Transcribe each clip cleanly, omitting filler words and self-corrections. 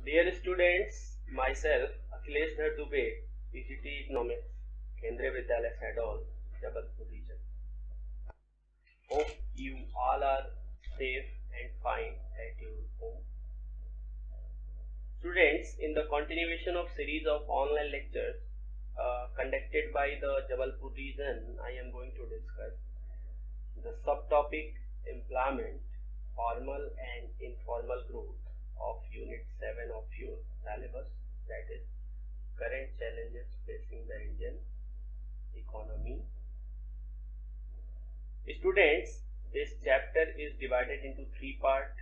Dear students, myself Akhilesh Dhar Dubey, PGT Economics, Kendriya Vidyalaya Sadol, Jabalpur region. Hope you all are safe and fine at your home. Students, in the continuation of series of online lectures conducted by the Jabalpur region, I am going to discuss the subtopic employment, formal and informal growth of Unit 7 of your syllabus, that is current challenges facing the Indian economy. Students, this chapter is divided into three parts.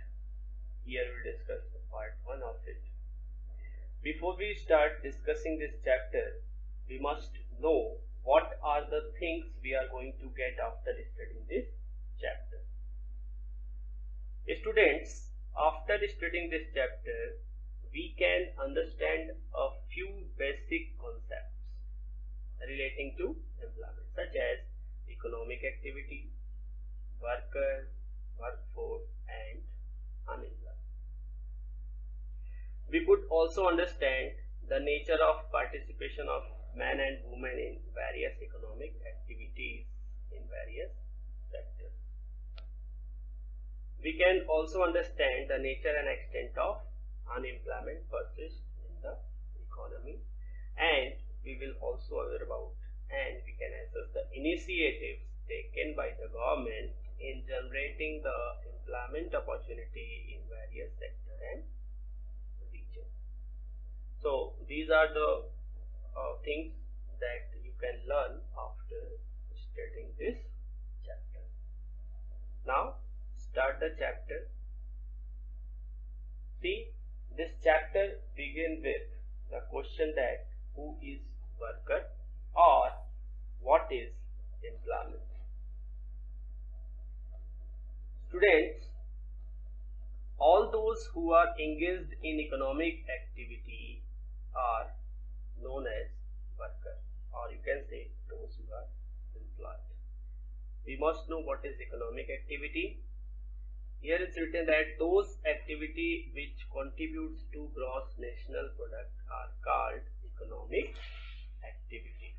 Here we will discuss the part 1 of it. Before we start discussing this chapter, we must know what are the things we are going to get after studying this chapter. Students, after studying this chapter, we can understand a few basic concepts relating to employment, such as economic activity, worker, workforce, and unemployment. We could also understand the nature of participation of men and women in various economic activities in various sectors. We can also understand the nature and extent of unemployment persists in the economy, and we will also aware about and we can assess the initiatives taken by the government in generating the employment opportunity in various sectors and regions. So these are the things that you can learn after studying this chapter. Now start the chapter. See, this chapter begins with the question that who is worker or what is employment. Students, all those who are engaged in economic activity are known as worker, or you can say those who are employed. We must know what is economic activity. Here is written that those activity which contributes to gross national product are called economic activity.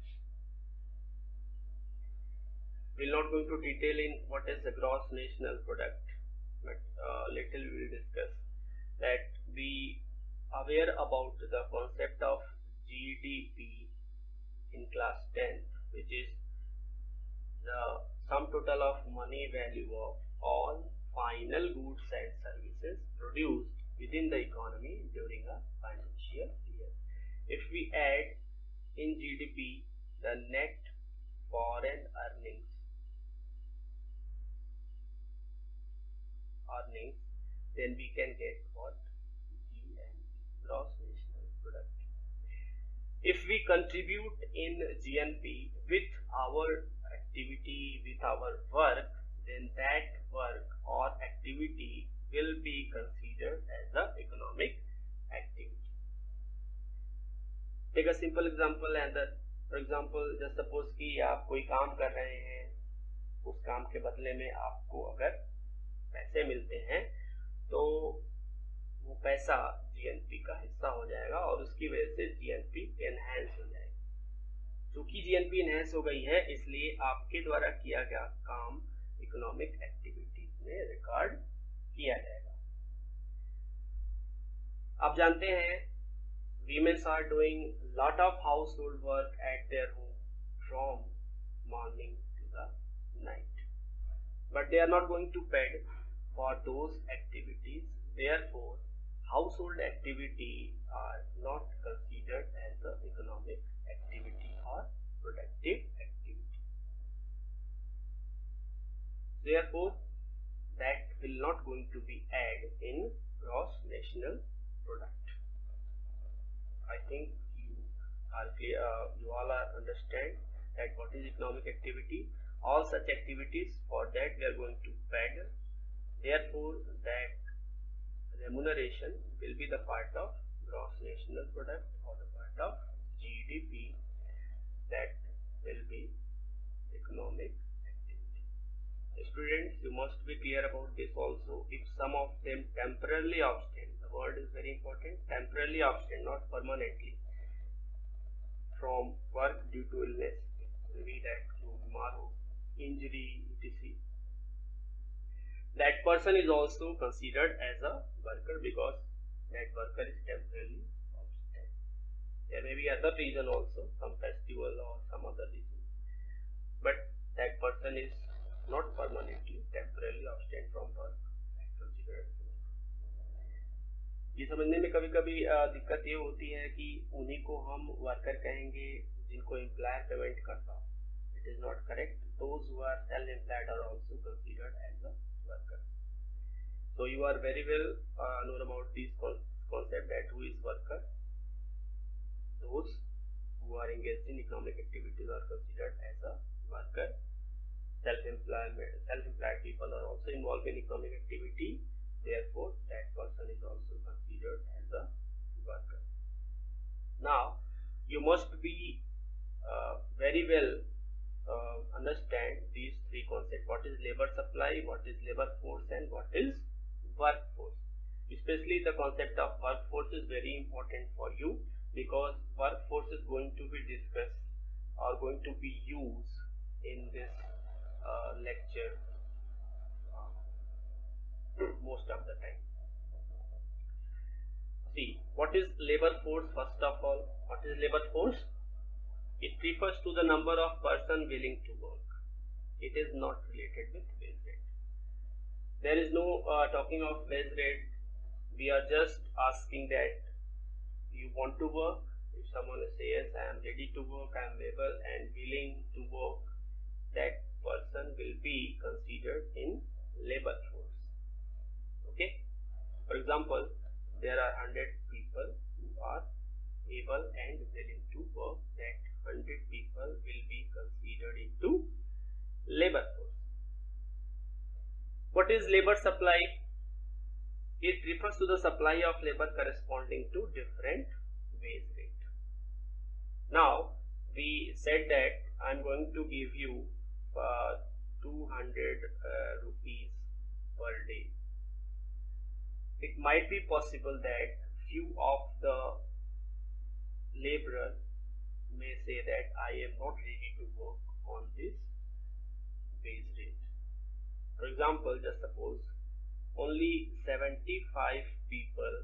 We will not going to detail in what is the gross national product, but little we will discuss that. We aware about the concept of GDP in class 10th, which is the sum total of money value of all final goods and services produced within the economy during a financial year. If we add in GDP the net foreign earnings, then we can get what? GNP, gross national product. If we contribute in GNP with our activity, with our work, then that work or activity will be considered as the economic activity. Take a simple example, and for example, just suppose कि आप कोई काम कर रहे हैं, उस काम के बदले में आपको अगर पैसे मिलते हैं तो वो पैसा जीएनपी का हिस्सा हो जाएगा और उसकी वजह से जीएनपी एनहांस हो जाएगी. क्योंकि जीएनपी एनहांस हो गई है, इसलिए आपके द्वारा किया गया काम इकोनॉमिक एक्टिविटीज में रिकॉर्ड किया जाएगा. आप जानते हैं women are doing lot of household work at their home from morning to the night, but they are not going to paid for those activities. Therefore, household activity are not considered as the economic activity or productive activity. Therefore, that will not going to be added in gross national product. I think you are clear, you all are understand that what is economic activity. All such activities, for that we are going to pay. Therefore, that remuneration will be the part of gross national product or the part of GDP, that will be economic activity. Students, you must be clear about this also. If some of them temporarily abstain, the word is very important, temporarily absent, not permanently, from work due to illness, maybe that tomorrow, injury, etc. That person is also considered as a worker because that worker is temporarily absent. There may be other reason also, some festival or some other reason, but that person is not permanently, temporarily absent from work. Considered. ये समझने में कभी कभी दिक्कत ये होती है कि उन्हीं को हम वर्कर कहेंगे जिनको एम्प्लॉयर पेमेंट करता हो. It is not correct. Those who are self-employed are also considered as a worker. So you are very well known about this concept that who is worker. Those who are engaged in economic activities are considered as a worker. Self-employed people are also involved in economic activity. Therefore, that person is also considered as a worker. Now, you must be very well understand these three concepts. What is labor supply, what is labor force, and what is workforce. Especially the concept of workforce is very important for you because workforce is going to be discussed or going to be used in this lecture most of the time. See, what is labor force? First of all, what is labor force? It refers to the number of persons willing to work. It is not related with wage rate. There is no talking of wage rate. We are just asking that you want to work. If someone says I am ready to work, I am able and willing to work, that person will be considered in labor force. Okay. For example, there are 100 people who are able and willing to work. That 100 people will be considered into labor force. What is labor supply? It refers to the supply of labor corresponding to different wage rate. Now, we said that I am going to give you 200 rupees per day. It might be possible that few of the laborers may say that I am not ready to work on this wage rate. For example, just suppose only 75 people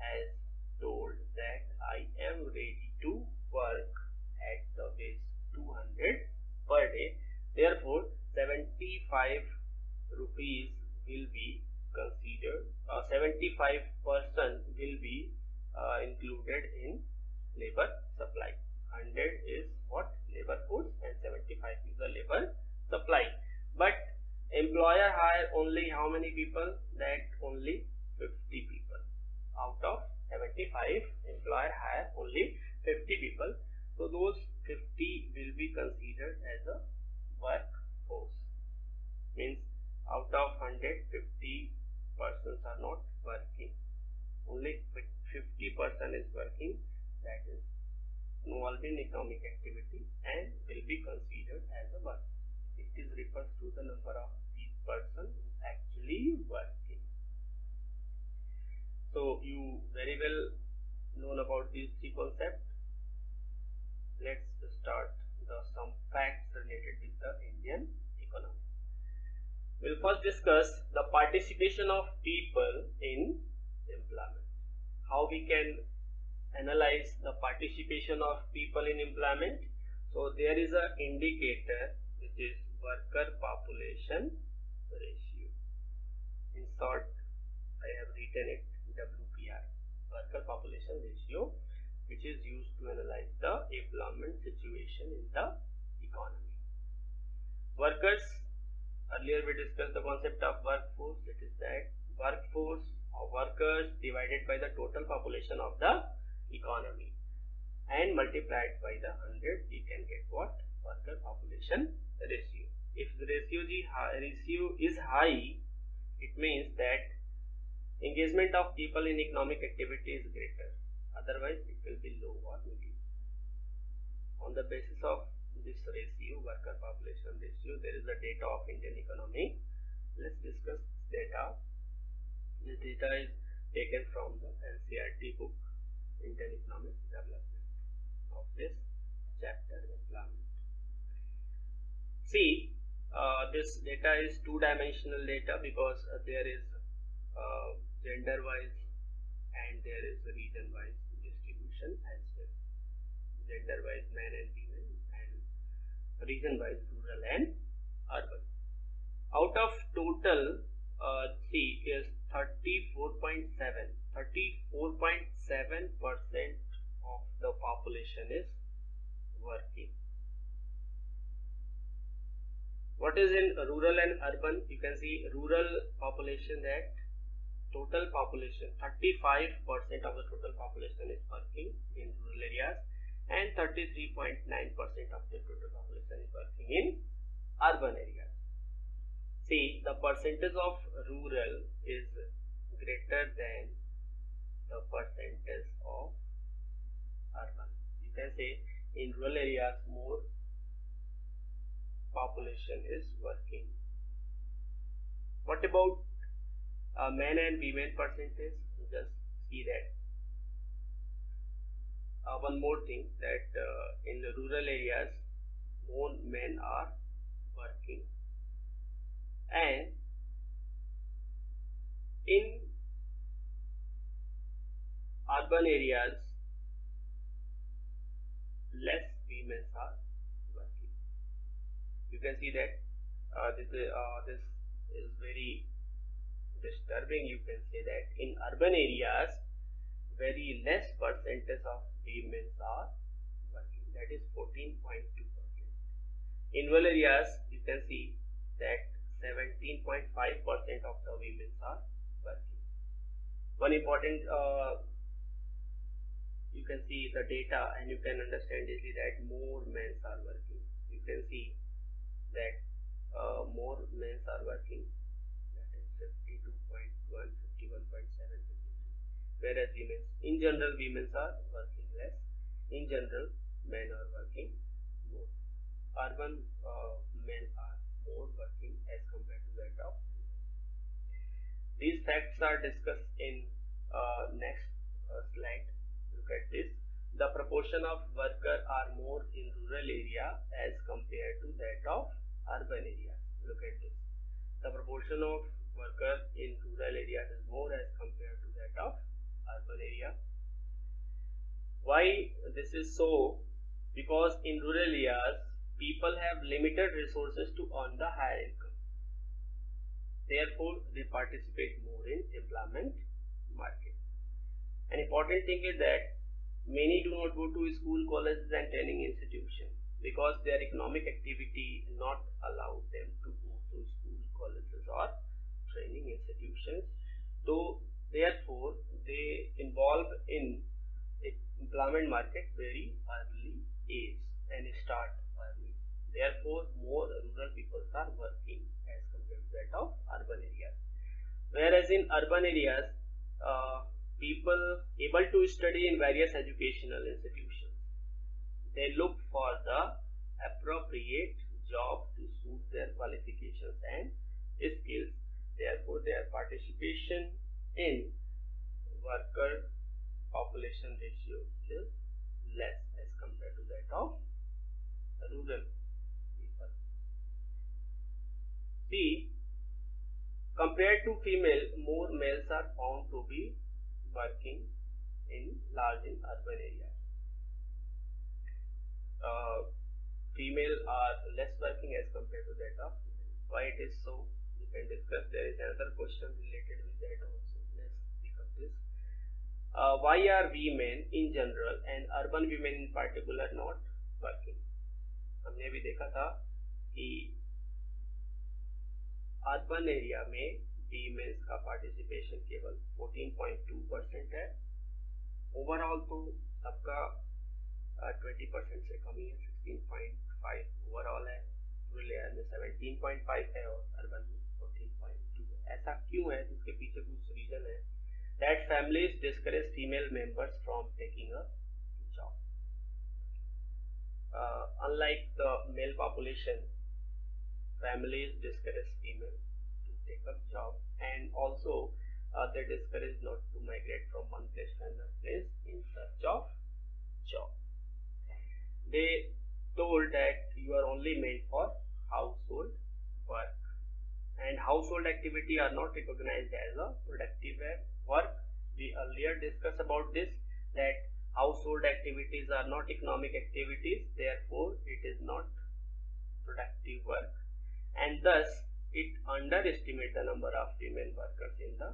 has told that I am ready to work at the wage 200 per day. Therefore, 75 rupees will be considered, 75% will be included in labor supply. 100 is what? Labor force, and 75 is the labor supply. But employer hire only how many people? That only 50 people. Out of 75, employer hire only 50 people. So those 50 will be considered as a workforce. Means out of 100, 50 persons are not working. Only 50% is working. That is involved in economic activity and will be considered as a work. It is refers to the number of these persons actually working. So you very well known about these three concepts. Let's start some facts related with the Indian economy. We'll first discuss the participation of people in employment. How we can analyze the participation of people in employment. So there is an indicator which is worker population ratio. In short, I have written it WPR, worker population ratio, which is used to analyze the employment situation in the economy. Workers, earlier we discussed the concept of workforce. It is that workforce or workers divided by the total population of the economy and multiplied by the 100, we can get what? Worker population ratio. If the ratio is high, it means that engagement of people in economic activity is greater. Otherwise, it will be low or medium. On the basis of this ratio, worker population ratio, there is a data of Indian economy. Let's discuss data. This data is taken from the NCERT book. Indian economic development of this chapter employment. See, this data is two-dimensional data because there is gender-wise and there is region-wise distribution as well. Gender-wise men and women and region-wise rural and urban. Out of total, see is 34.7% of the population is working. What is in rural and urban? You can see rural population, that total population 35% of the total population is working in rural areas and 33.9% of the total population is working in urban areas. See, the percentage of rural is greater than the percentage of urban. You can say in rural areas more population is working. What about men and women percentage? Just see that. One more thing, that in the rural areas more men are working and in urban areas less women are working. You can see that this is very disturbing. You can say that in urban areas very less percentage of women are working, that is 14.2%. In rural areas you can see that 17.5% of the women are working. One important you can see the data and you can understand easily that more men are working. You can see that more men are working, that is 52.1, 51.7, 53. Whereas women, in general women are working less, in general men are working more. Urban men are more working as compared to that of women. These facts are discussed in next slide. Look at this. The proportion of workers are more in rural area as compared to that of urban area. Look at this. The proportion of workers in rural areas is more as compared to that of urban area. Why this is so? Because in rural areas people have limited resources to earn the higher income. Therefore, they participate more in employment market. An important thing is that many do not go to school, colleges and training institutions because their economic activity not allow them to go to school, colleges or training institutions. So therefore they involve in employment market very early age and start early. Therefore more rural people are working as compared to that of urban areas. Whereas in urban areas people able to study in various educational institutions, they look for the appropriate job to suit their qualifications and skills. Therefore their participation in worker population ratio is less as compared to that of rural people. See, compared to female, more males are found to be working in large in urban areas. Female are less working as compared to that of female. Why it is so? We can discuss. There is another question related with that also. Let's pick up this. Why are women in general and urban women in particular not working? हमने भी देखा था कि urban area में females का participation केवल 14.2% है. Overall तो सबका 20% से कम ही है, 16.5 ओवरऑल है. रूरल एरिया में 17.5 है और अर्बन में 14.2 है. ऐसा क्यों है? इसके पीछे कुछ रीजन है. That families discourage female members from taking a job. Unlike the male population, families discourage female to take up job, and also they discourage not to migrate from one place to another place in search job. They told that you are only meant for household work, and household activity are not recognized as a productive work. We earlier discussed about this, that household activities are not economic activities, therefore it is not productive work, and thus it underestimates the number of female workers in the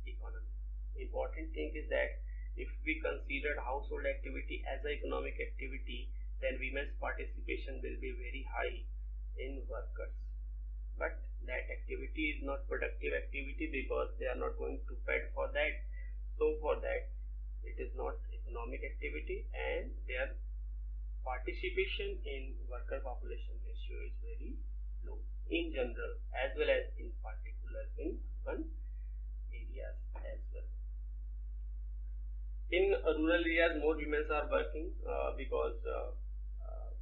economy. Important thing is that if we consider household activity as an economic activity, then women's participation will be very high in workers. But that activity is not productive activity because they are not going to paid for that. So for that, it is not economic activity, and their participation in worker population ratio is very low in general as well as in particular in urban areas as well. In rural areas, more women are working because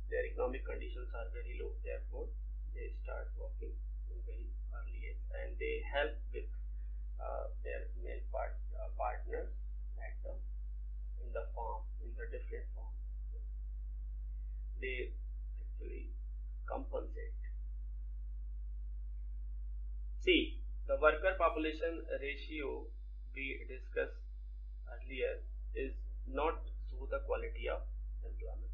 their economic conditions are very low. Therefore, they start working in very early age, and they help with their male partners at in the farm, in the different farms. They actually compensate. See, the worker population ratio we discussed earlier is not show the quality of employment.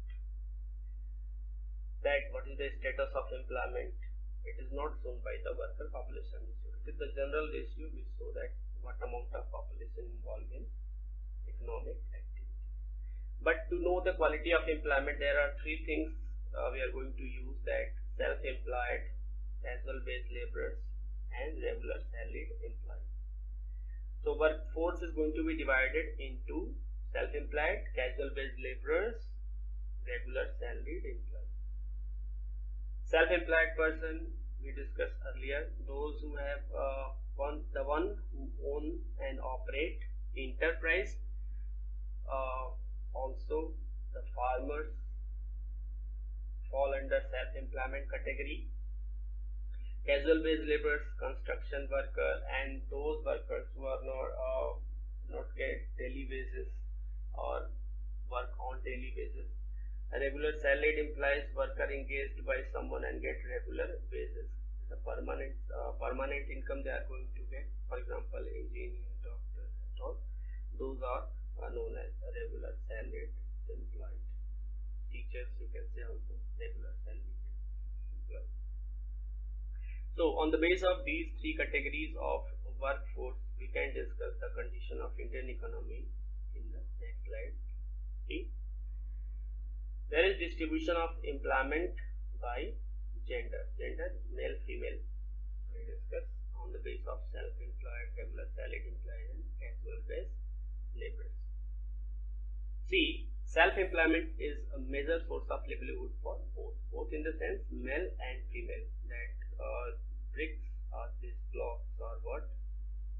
That what is the status of employment, it is not shown by the worker population ratio. It is the general ratio which show that what amount of population involved in economic activity. But to know the quality of employment, there are three things we are going to use, that self-employed, casual based laborers, and regular salaried employees. So workforce is going to be divided into self-employed, casual based laborers, regular salaried employees. Self-employed person we discussed earlier, those who have the one who own and operate enterprise. Also the farmers fall under self-employment category. Casual based laborers, construction worker, and those workers who are not get daily basis or work on daily basis. A regular salaried employees, worker engaged by someone and get regular basis. The permanent income they are going to get. For example, engineer, doctor, and all. Those are known as regular salaried employed. Teachers, you can say also regular salaried employed. So on the basis of these three categories of workforce, we can discuss the condition of Indian economy in the next slide. See, there is distribution of employment by gender, male, female. We discuss on the basis of self-employed, regular salaried employed, and casual based laborers. See, self-employment is a major source of livelihood for both in the sense male and female. That bricks or these blocks are what?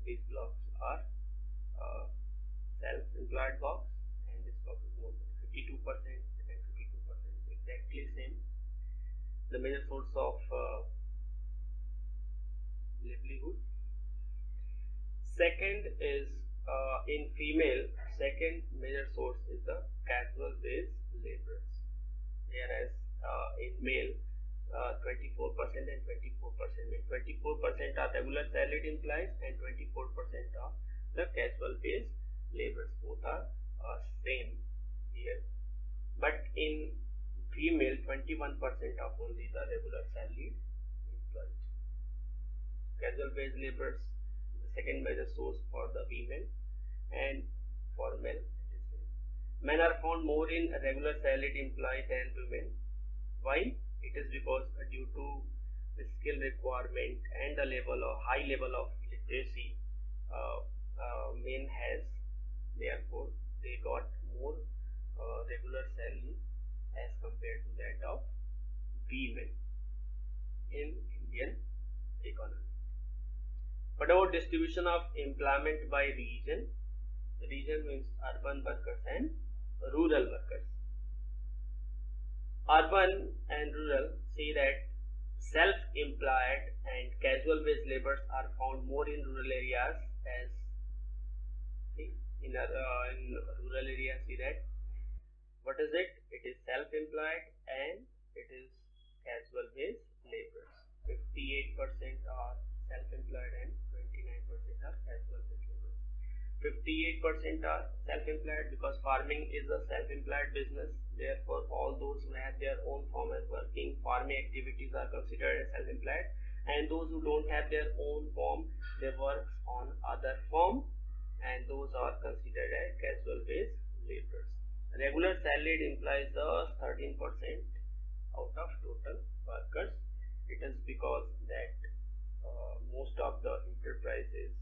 These blocks are self-employed blocks, and this block is more than 52% and 52%, exactly same. The major source of livelihood. Second is in female, second major source is the casual based laborers, whereas in male 24% and 24%. 24% are regular salaried employees and 24% are the casual based laborers. Both are same here, but in female 21% of only the regular salaried employees. Casual based laborers is the second major source for the women, and for men it is same. Men are found more in regular salaried employee than women. Why? It is because due to the skill requirement and the high level of literacy men has, therefore they got more regular salary as compared to that of women in Indian economy. What about distribution of employment by region? Region means urban workers and rural workers. Urban and rural say that self-employed and casual based laborers are found more in rural areas, as in rural areas see that What is it? It is self-employed and it is casual wage laborers. 58% are self-employed and 29% are casual wage laborers. 58% are self-employed because farming is a self-employed business. Therefore, all those who have their own farm as working farming activities are considered as self-employed, and those who don't have their own farm, they work on other farm, and those are considered as casual wage laborers. Regular salaried employees are 13% out of total workers. It is because that most of the enterprises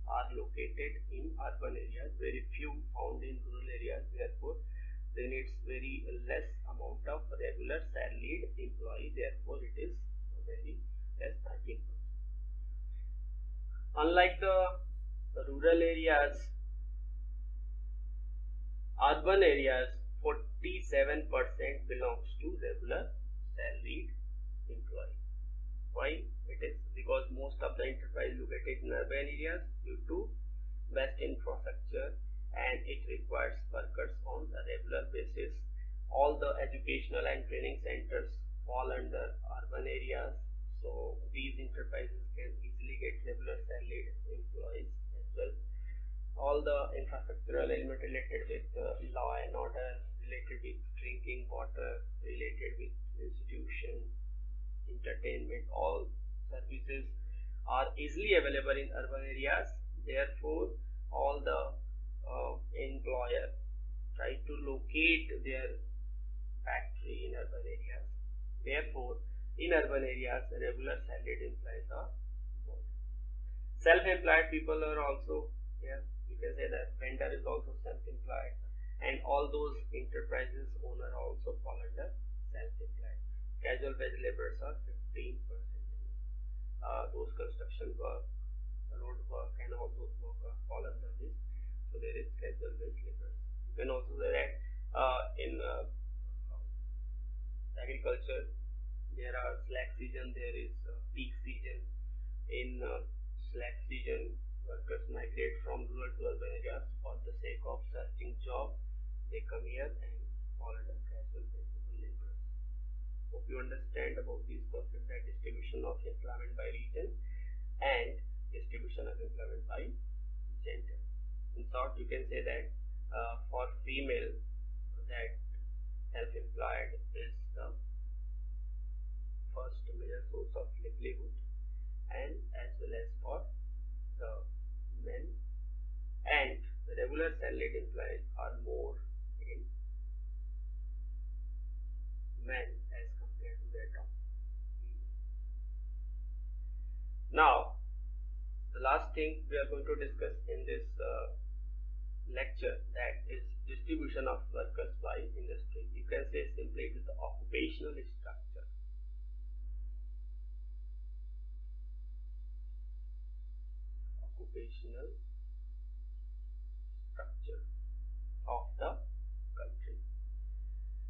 are located in urban areas, very few found in rural areas. Therefore, they need very less amount of regular salaried employee. Therefore, it is very less 13%. Unlike the rural areas, urban areas 47% belongs to regular salaried employee. Why? It is because most of the enterprise located in urban areas due to best infrastructure and it requires workers on a regular basis. All the educational and training centers fall under urban areas, so these enterprises can easily get regular salaried employees as well. All the infrastructural element related with law and order, related with drinking water, related with institution, entertainment, all services are easily available in urban areas. Therefore, all the employer try to locate their factory in urban areas. Therefore, in urban areas, regular salaried employees are more. Self-employed people are also here. You can say that vendor is also self-employed, and all those enterprises owner also fall under self-employed. Casual wage laborers are 15%. Those construction work, road work, and all those work fall under this. So there is casual wage laborers. You can also say that in agriculture there are slack season, there is peak season. In slack season, workers migrate from rural to urban areas for the sake of searching job. They come here and fall under casual wage laborers. Hope you understand about these concepts, that distribution of employment by region and distribution of employment by gender. In short, you can say that for female, that self-employed is the first major source of livelihood, and as well as for the men, and the regular salaried employees are more in men as compared to that of female. Now, the last thing we are going to discuss in this lecture, that is distribution of workers by industry. You can say simply it is the occupational structure. Occupational structure of the country.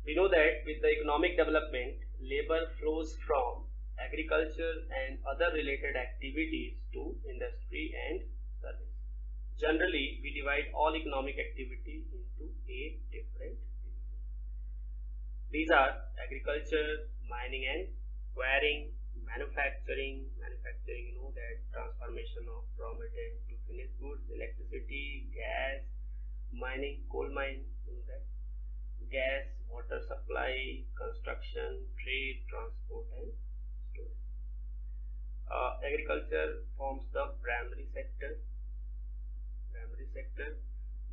We know that with the economic development, labor flows from agriculture and other related activities to industry and service. Generally, we divide all economic activity into 8 different divisions. These are agriculture, mining and quarrying, manufacturing, you know that transformation of raw material to finished goods, electricity, gas, mining, coal mine, you know that, gas, water supply, construction, trade, transport and storage. Agriculture forms the primary sector.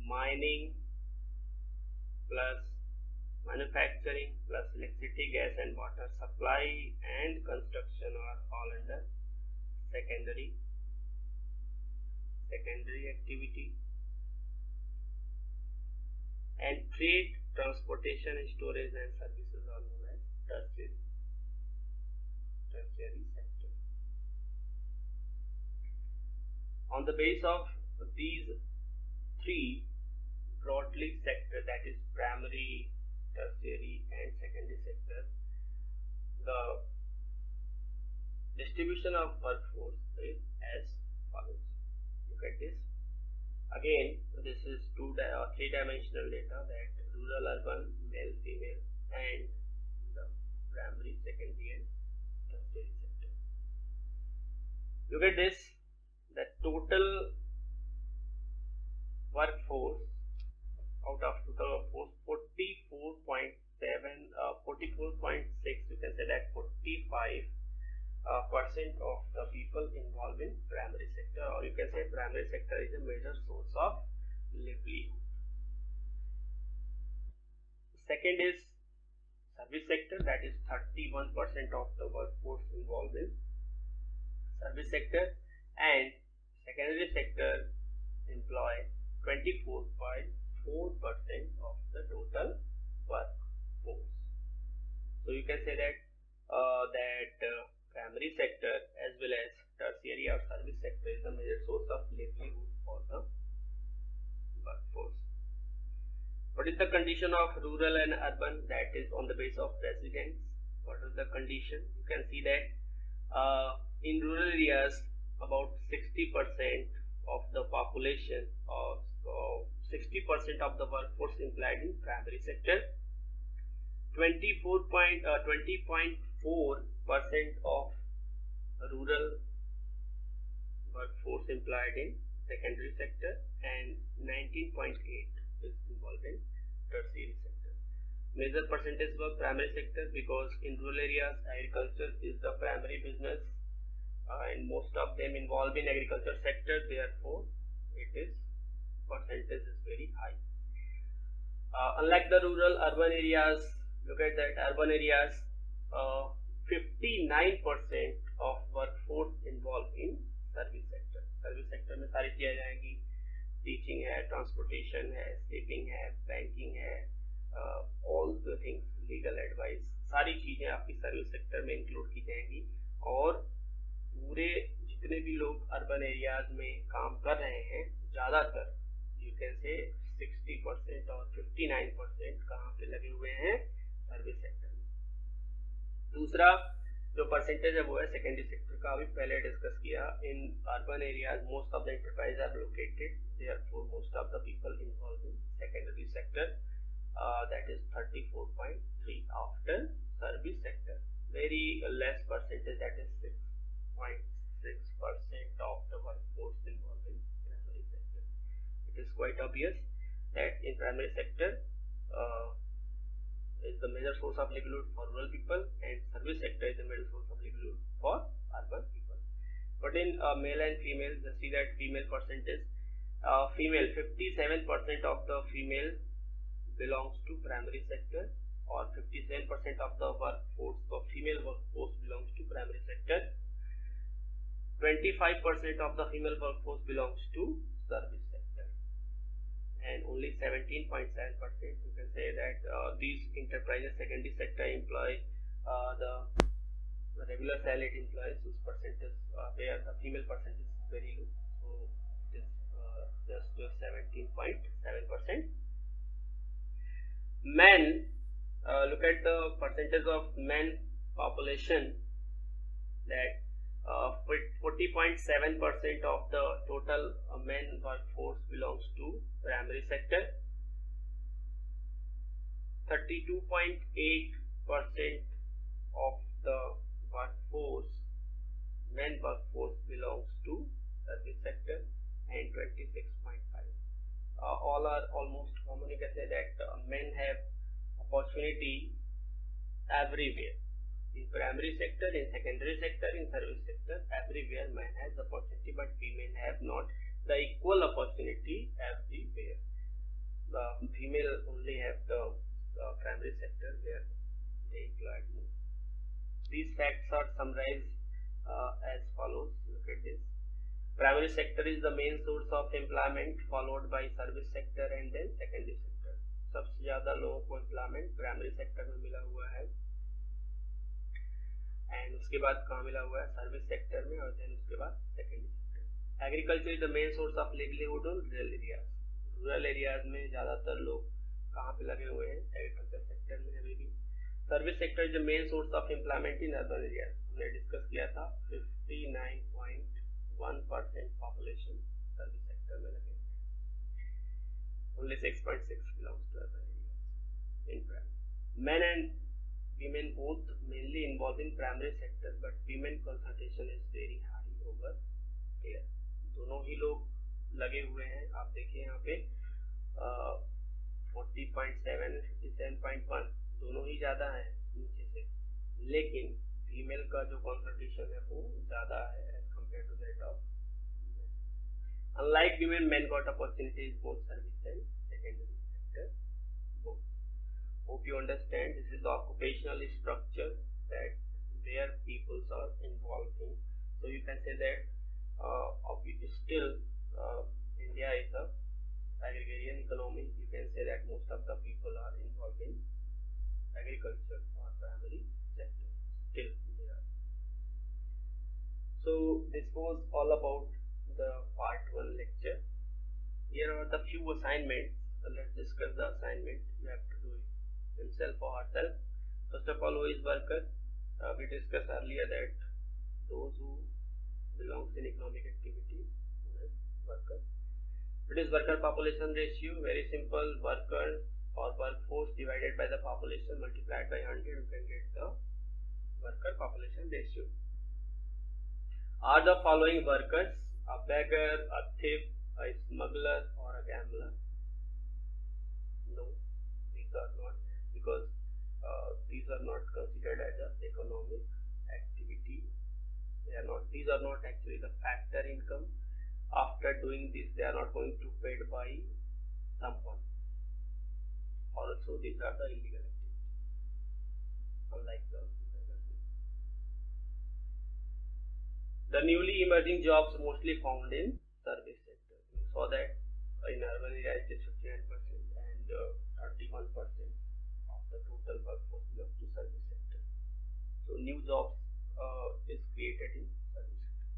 Mining plus manufacturing plus electricity, gas and water supply and construction are all under secondary activity, and trade, transportation, storage and services are known as tertiary sector. On the base of these 3 broadly sector, that is primary, tertiary and secondary sector, the distribution of workforce is as follows. Look at this. Again, this is 3-dimensional data, that rural rural, urban, male, female, and the primary, secondary, and tertiary sector. Look at this. The total workforce out of total workforce, 44.6, you can say that 45% of the people involved in primary sector, or you can say primary sector is a major source of livelihood. Second is service sector, that is 31% of the workforce involved in service sector, and secondary sector employ 24.4% of the total workforce. So you can say that primary sector as well as tertiary or service sector is the major source of livelihood for the workforce. What is the condition of rural and urban? That is on the basis of residence. What is the condition? You can see that in rural areas about 60% of the population of 60% of the workforce employed in primary sector, 20.4% of rural workforce employed in secondary sector, and 19.8% is involved in tertiary sector. Major percentage for primary sector because in rural areas agriculture is the primary business, and most of them involved in agriculture sector, therefore it is percentage is very high. Unlike the rural, urban areas, look at that, urban areas 59% of workforce involved in service sector. Service sector में सारी चीजें आ जाएंगी, teaching है, transportation है, saving है, banking है, all the things, legal advice, सारी चीजें आपकी सर्विस सेक्टर में इंक्लूड की जाएंगी। और पूरे जितने भी लोग अर्बन एरियाज में काम कर रहे हैं, ज्यादातर यू कैन से 60% और 59% कहाँ पे लगे हुए हैं, सर्विस सेक्टर में। दूसरा जो परसेंटेज है वो है सेकेंडरी सेक्टर का, अभी पहले डिस्कस किया। In urban areas most of the enterprise are located, therefore most of the people involve in secondary sector, that is 34.3 after service sector. Very less percentage, that is 6.6% of the workforce involved in primary sector. It is quite obvious that in primary sector is the major source of livelihood for rural people, and service sector is the major source of livelihood for urban people. But in male and female, just see that female percentage, female 57% of the female belongs to primary sector, or 57% of the workforce of female workforce belongs to primary sector. 25% of the female workforce belongs to service sector, and only 17.7% you can say that these enterprises secondary sector employ the regular salaried employees, whose percentage where the female percentage is very low, so it is just 17.7%. Men, look at the percentage of men population, that 40.7% of the total men workforce belongs to primary sector, 32.8% of the workforce, men workforce belongs to service sector, and 26.5%. All are almost common. You can say that men have opportunity everywhere. In primary sector, in secondary sector, in service sector, everywhere man has opportunity, but women have not the equal opportunity everywhere. The female only have the primary sector where they employed more. These facts are summarized as follows. Look at this. Primary sector is the main source of employment, followed by service sector and then secondary sector. सबसे ज्यादा लोगों को employment primary sector में मिला हुआ है, and उसके बाद कहाँ मिला हुआ है, सर्विस सेक्टर में, और देन उसके बाद secondary sector. Agriculture is the main source of livelihood in rural areas. Rural areas में ज्यादातर लोग कहाँ पे लगे हुए हैं, एग्रीकल्चर सेक्टर में अभी भी। Service sector is the main source of employment in urban areas. हमने डिस्कस किया था 59.1% पॉपुलेशन सर्विस सेक्टर में लगे, only 6.6 belongs to urban areas. Men and women both mainly involved in primary sector, but women concentration is very high over here. दोनों ही लोग लगे हुए हैं, आप देखिए यहाँ पे 40.7 57.1 दोनों ही ज्यादा है नीचे से, लेकिन फीमेल का जो कंसंट्रेशन है वो ज्यादा है as compare to that of men. Unlike women, men got opportunities both service and secondary sector both. Hope you understand. This is the occupational structure that where peoples are involved in. So you can say that still India is a agrarian economy. You can say that most of the people are involved in agriculture or primary sector. Still they are. So this was all about the part 1 lecture. Here are the few assignments. Let's discuss the assignment. You have to do it himself or herself. First of all, who is worker? We discussed earlier that those who belongs in economic activity, worker. It is worker population ratio. Very simple. Worker or workforce divided by the population multiplied by 100, you can get the worker population ratio. Are the following workers a beggar, a thief, a smuggler, or a gambler? No, these are not, because these are not considered as an economic activity. These are not actually the factor income. After doing this, they are not going to paid by someone. Also, these are the illegal activities, unlike the newly emerging jobs mostly found in service sector. We saw that in urban areas it is 59% and 31% of the total workforce belongs to service sector. So new jobs is created in service sector.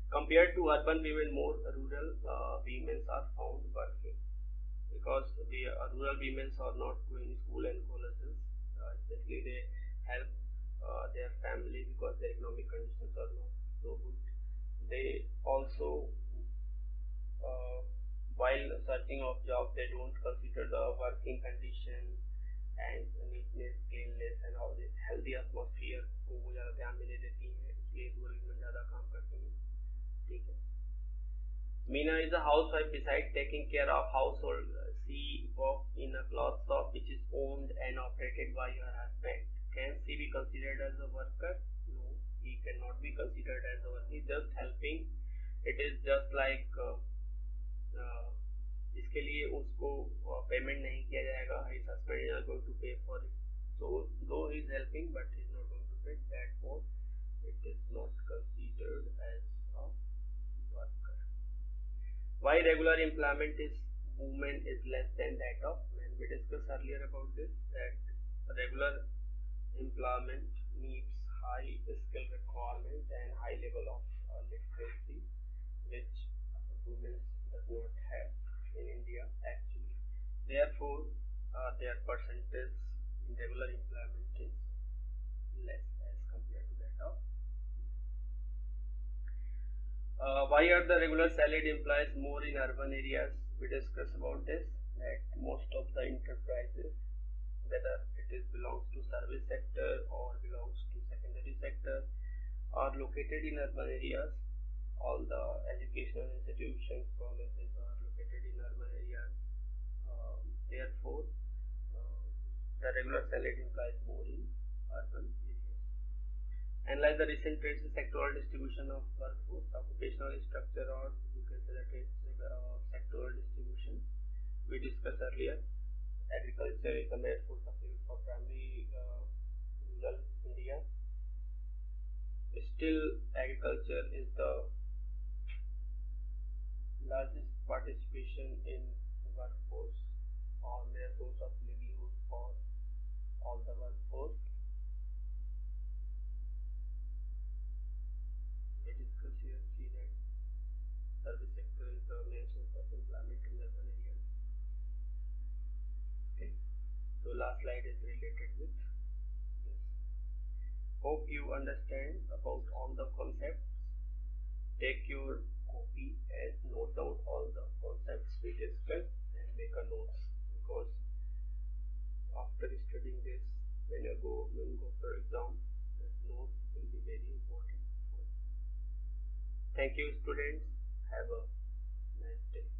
Compared to urban women, more rural women are found working, because the rural women are not going to school and colleges, especially they help their family because their economic conditions are not so good. They also while searching of job, they don't consider the working condition and neatness, cleanliness and all this. Healthy atmosphere को वो ज़्यादा ध्यान में नहीं देती हैं, इसलिए rural में ज़्यादा काम करती हैं. ठीक है. Meena is a housewife. Besides taking care of household, she works in a cloth shop which is owned and operated by her husband. Can she be considered as a worker? No, he cannot be considered as a worker. He is just helping. It is just like इसके लिए उसको payment नहीं किया जाएगा. His husband is not going to pay for it. So though he is helping, but he is not going to pay. Therefore, it is not considered as a worker. Why regular employment is women is less than that of men? We discussed earlier about this, that regular employment needs high skill requirement and high level of literacy, which women does not have in India actually. Therefore, their percentage in regular employment is less as compared to that of. Why are the regular salaried employees more in urban areas? We discussed about this, that most of the enterprises, whether it is belongs to service sector or belongs to secondary sector, are located in urban areas. All the educational institutions, colleges are located in urban areas. Therefore, the regular salaried employees more in urban areas. Analyze the recent trends in sectoral distribution of workforce, occupational structure, or you can say that it's sectoral distribution. We discussed earlier, agriculture is the main source of living for primary rural India. Still, agriculture is the largest participation in workforce or their source of livelihood for all the workforce. We discuss here, see that service sector is the main source of employment in urban areas. Okay, so last slide is related with this. Hope you understand about all the concepts. Take your copy and note down all the concepts we discussed and make a notes, because after studying this when you go for exam, that note will be very important for you. Thank you, students. Have a nice day.